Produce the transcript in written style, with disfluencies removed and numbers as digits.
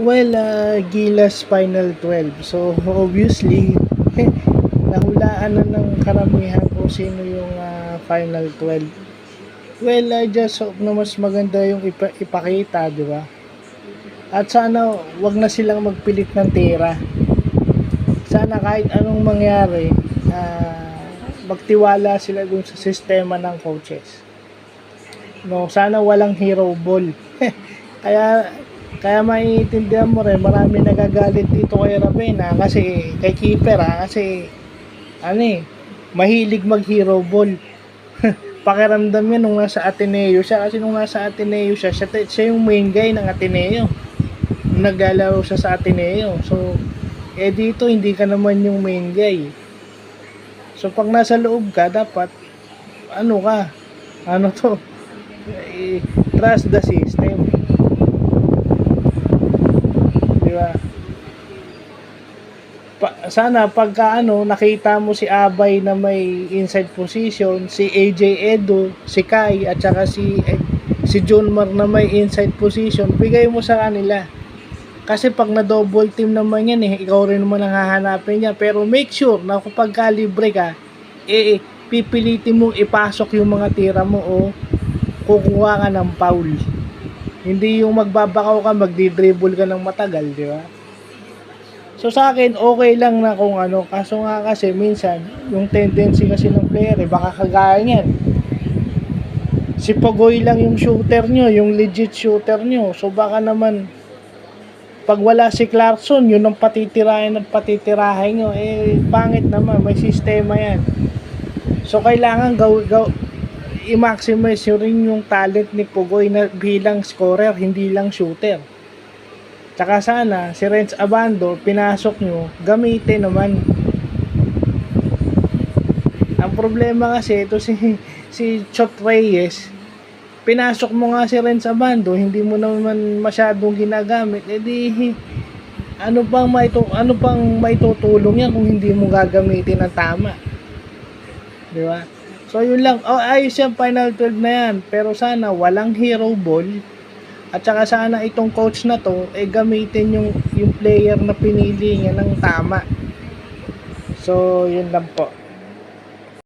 Well, Gilas Final 12. So, obviously, nahulaan na ng karamihan kung sino yung Final 12. Well, I just hope na mas maganda yung ipakita, di ba? At sana wag na silang magpilit ng tira. Sana kahit anong mangyari, magtiwala sila dun sa sistema ng coaches. No, sana walang hero ball. Kaya maiintindihan mo rin, marami nagagalit dito kay Ravena kasi kay keeper kasi mahilig mag hero ball. Pakiramdam niya nung nasa Ateneo siya, kasi nung nasa Ateneo siya yung main guy ng Ateneo. Naglalaro siya sa Ateneo. So, dito hindi ka naman yung main guy. So, pag nasa loob ka, dapat trust the system. Diba? Sana pagka nakita mo si Abay na may inside position, si AJ Edo, si Kai at saka si Junmar na may inside position, bigay mo sa kanila. Kasi pag na double team naman yan ikaw rin naman ang hahanapin niya. Pero make sure na kapag libre ka, pipilitin mong ipasok yung mga tira mo o kukuha ka ng foul. Hindi yung magbabakaw ka, magdi-dribble ka ng matagal, di ba? So sa akin, okay lang na kung kaso nga kasi minsan, yung tendency kasi ng player, baka kagaya niyan. Si Pogoy lang yung shooter nyo, yung legit shooter nyo. So baka naman, pag wala si Clarkson, yun ang patitirahin nyo, pangit naman, may sistema yan. So kailangan i-maximize nyo rin yung talent ni Pogoy na bilang scorer, hindi lang shooter. Tsaka sana, si Renz Abando, pinasok nyo, gamitin naman. Ang problema kasi, ito si Chot Reyes, pinasok mo nga si Renz Abando, hindi mo naman masyadong ginagamit, ano pang maitutulong yan kung hindi mo gagamitin ng tama? Di ba? So yun lang. Ayos yung Final 12 na yan. Pero sana walang hero ball. At saka sana itong coach na to gamitin yung player na pinili niya ng tama. So yun lang po.